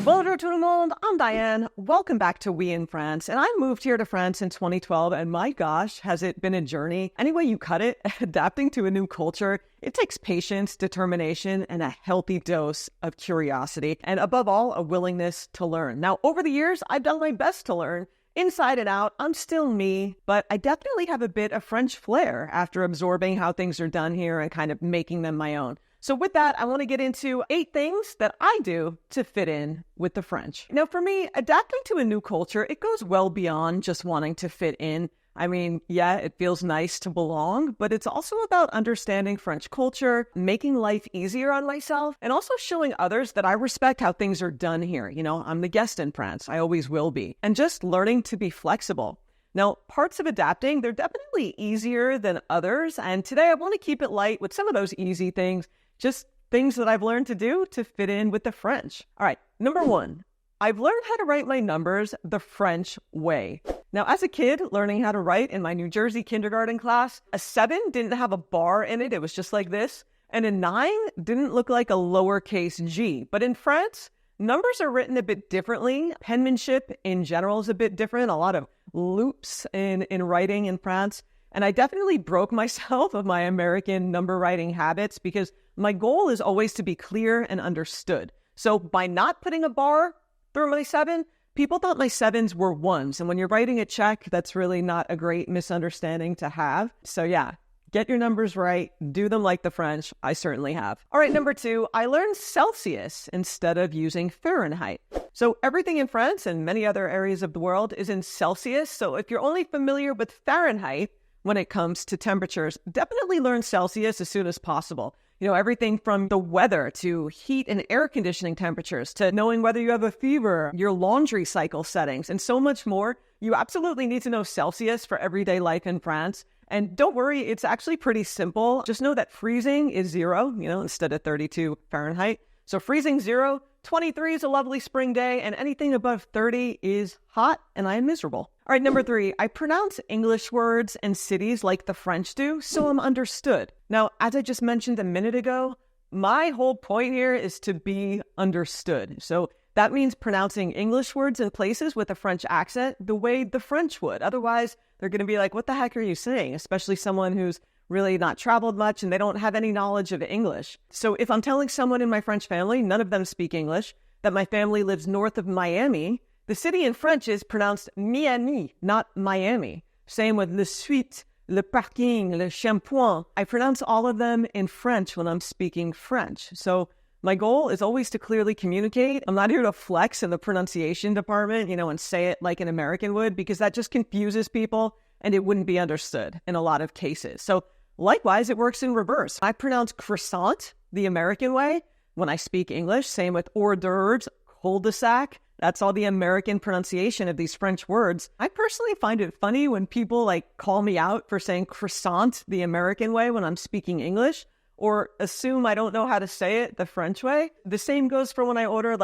Bonjour tout le monde, I'm Diane. Welcome back to We in France. And I moved here to France in 2012, and my gosh, has it been a journey. Any way you cut it, adapting to a new culture, it takes patience, determination, and a healthy dose of curiosity. And above all, a willingness to learn. Now, over the years, I've done my best to learn. Inside and out, I'm still me, but I definitely have a bit of French flair after absorbing how things are done here and kind of making them my own. So with that, I want to get into 8 things that I do to fit in with the French. Now, for me, adapting to a new culture, it goes well beyond just wanting to fit in. I mean, yeah, it feels nice to belong, but it's also about understanding French culture, making life easier on myself, and also showing others that I respect how things are done here. You know, I'm the guest in France. I always will be. And just learning to be flexible. Now, parts of adapting, they're definitely easier than others. And today I want to keep it light with some of those easy things. Just things that I've learned to do to fit in with the French. All right, number 1, I've learned how to write my numbers the French way. Now, as a kid, learning how to write in my New Jersey kindergarten class, a 7 didn't have a bar in it. It was just like this. And a 9 didn't look like a lowercase g. But in France, numbers are written a bit differently. Penmanship in general is a bit different. A lot of loops in writing in France. And I definitely broke myself of my American number writing habits because my goal is always to be clear and understood. So by not putting a bar through my 7, people thought my 7s were 1s. And when you're writing a check, that's really not a great misunderstanding to have. So yeah, get your numbers right. Do them like the French. I certainly have. All right, number 2, I learned Celsius instead of using Fahrenheit. So everything in France and many other areas of the world is in Celsius. So if you're only familiar with Fahrenheit when it comes to temperatures, definitely learn Celsius as soon as possible. You know, everything from the weather to heat and air conditioning temperatures to knowing whether you have a fever, your laundry cycle settings, and so much more. You absolutely need to know Celsius for everyday life in France. And don't worry, it's actually pretty simple. Just know that freezing is 0, instead of 32 Fahrenheit. So freezing 0, 23 is a lovely spring day, and anything above 30 is hot, and I am miserable. All right, number 3, I pronounce English words and cities like the French do, so I'm understood. Now, as I just mentioned a minute ago, my whole point here is to be understood. So that means pronouncing English words and places with a French accent the way the French would. Otherwise, they're going to be like, what the heck are you saying? Especially someone who's really not traveled much and they don't have any knowledge of English. So if I'm telling someone in my French family, none of them speak English, that my family lives north of Miami, the city in French is pronounced Miami, not Miami. Same with le suite, le parking, le shampoing. I pronounce all of them in French when I'm speaking French. So my goal is always to clearly communicate. I'm not here to flex in the pronunciation department, and say it like an American would, because that just confuses people and it wouldn't be understood in a lot of cases. So likewise, it works in reverse. I pronounce croissant the American way when I speak English. Same with hors d'oeuvres, cul-de-sac. That's all the American pronunciation of these French words. I personally find it funny when people call me out for saying croissant the American way when I'm speaking English, or assume I don't know how to say it the French way. The same goes for when I order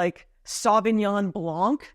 Sauvignon Blanc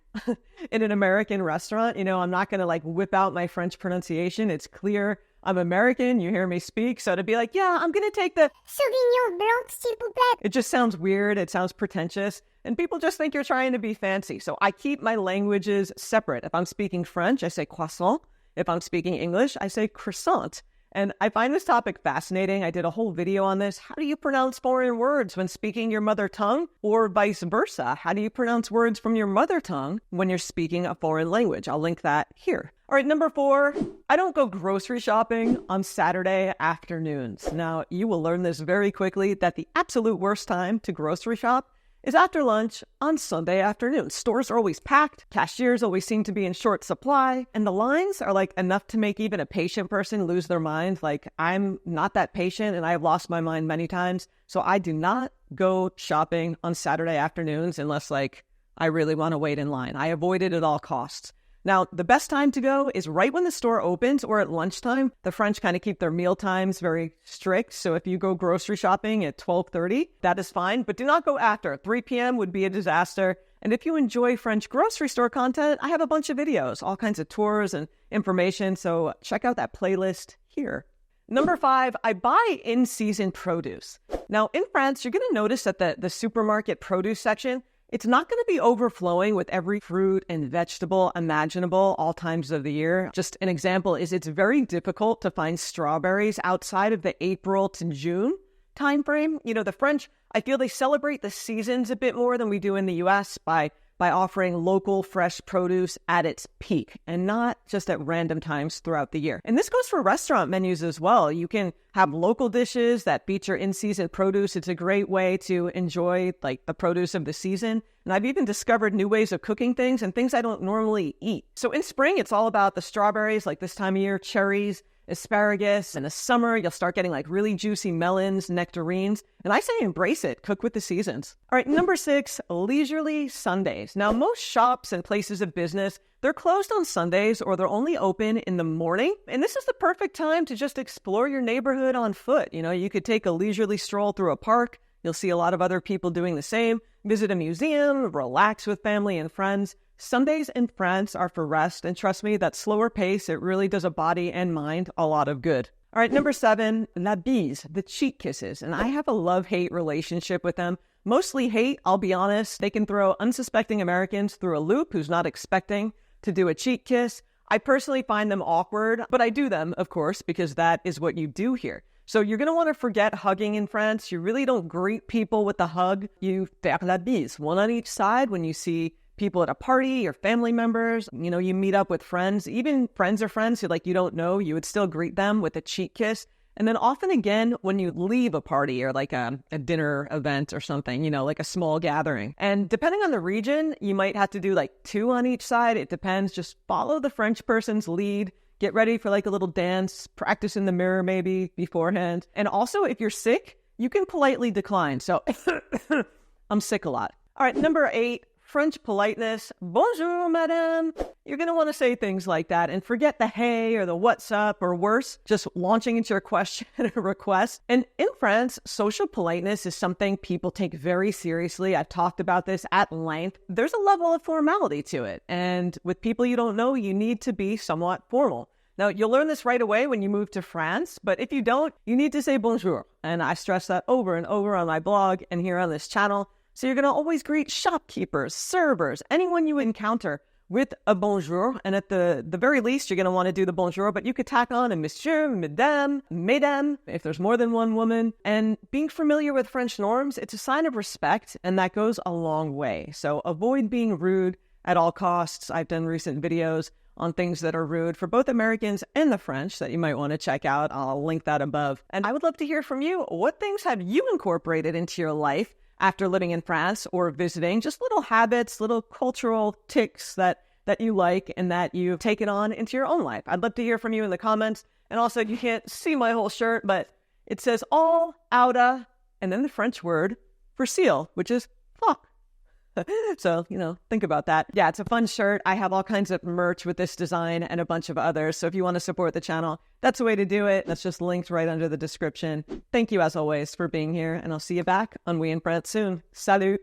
in an American restaurant. I'm not going to whip out my French pronunciation. It's clear I'm American. You hear me speak. So to be like, yeah, I'm going to take the Sauvignon Blanc, s'il vous plaît. It just sounds weird. It sounds pretentious. And people just think you're trying to be fancy. So I keep my languages separate. If I'm speaking French, I say croissant. If I'm speaking English, I say croissant. And I find this topic fascinating. I did a whole video on this. How do you pronounce foreign words when speaking your mother tongue, or vice versa? How do you pronounce words from your mother tongue when you're speaking a foreign language? I'll link that here. All right, number 4, I don't go grocery shopping on Saturday afternoons. Now, you will learn this very quickly that the absolute worst time to grocery shop is after lunch on Sunday afternoon. Stores are always packed, cashiers always seem to be in short supply, and the lines are enough to make even a patient person lose their mind. I'm not that patient and I've lost my mind many times, so I do not go shopping on Saturday afternoons unless I really want to wait in line. I avoid it at all costs. Now, the best time to go is right when the store opens or at lunchtime. The French kind of keep their meal times very strict. So if you go grocery shopping at 12:30, that is fine. But do not go after. 3 p.m. would be a disaster. And if you enjoy French grocery store content, I have a bunch of videos, all kinds of tours and information. So check out that playlist here. Number 5, I buy in-season produce. Now, in France, you're going to notice that the supermarket produce section, It's not going to be overflowing with every fruit and vegetable imaginable all times of the year. Just an example is it's very difficult to find strawberries outside of the April to June timeframe. You know, the French, I feel they celebrate the seasons a bit more than we do in the US by offering local fresh produce at its peak and not just at random times throughout the year. And this goes for restaurant menus as well. You can have local dishes that feature in-season produce. It's a great way to enjoy like the produce of the season. And I've even discovered new ways of cooking things and things I don't normally eat. So in spring, it's all about the strawberries, like this time of year, cherries, asparagus. In the summer, you'll start getting like really juicy melons, nectarines. And I say embrace it. Cook with the seasons. All right, number 6, leisurely Sundays. Now, most shops and places of business, they're closed on Sundays or they're only open in the morning. And this is the perfect time to just explore your neighborhood on foot. You know, you could take a leisurely stroll through a park. You'll see a lot of other people doing the same. Visit a museum, relax with family and friends. Sundays in France are for rest, and trust me, that slower pace, it really does a body and mind a lot of good. All right, number 7, la bise, the cheek kisses. And I have a love-hate relationship with them. Mostly hate, I'll be honest. They can throw unsuspecting Americans through a loop who's not expecting to do a cheek kiss. I personally find them awkward, but I do them, of course, because that is what you do here. So you're going to want to forget hugging in France. You really don't greet people with a hug. You faire la bise, one on each side when you see people at a party or family members. You know, you meet up with friends, even friends or friends who like you don't know, you would still greet them with a cheek kiss. And then often again, when you leave a party or like a dinner event or something, you know, like a small gathering. And depending on the region, you might have to do like 2 on each side. It depends. Just follow the French person's lead. Get ready for like a little dance, practice in the mirror maybe beforehand. And also, if you're sick, you can politely decline. So I'm sick a lot. All right, number 8. French politeness. Bonjour, madame. You're going to want to say things like that and forget the hey or the what's up, or worse, just launching into your question or request. And in France, social politeness is something people take very seriously. I've talked about this at length. There's a level of formality to it. And with people you don't know, you need to be somewhat formal. Now, you'll learn this right away when you move to France, but if you don't, you need to say bonjour. And I stress that over and over on my blog and here on this channel. So you're going to always greet shopkeepers, servers, anyone you encounter with a bonjour. And at the very least, you're going to want to do the bonjour, but you could tack on a monsieur, madame, mesdames, if there's more than one woman. And being familiar with French norms, it's a sign of respect, and that goes a long way. So avoid being rude at all costs. I've done recent videos on things that are rude for both Americans and the French that you might want to check out. I'll link that above. And I would love to hear from you. What things have you incorporated into your life after living in France or visiting? Just little habits, little cultural tics that you like and that you've taken on into your own life. I'd love to hear from you in the comments. And also, you can't see my whole shirt, but it says all outa and then the French word for seal, which is fuck. So, you know, think about that. Yeah, it's a fun shirt. I have all kinds of merch with this design and a bunch of others. So if you want to support the channel, that's the way to do it. That's just linked right under the description. Thank you, as always, for being here. And I'll see you back on We in France soon. Salut!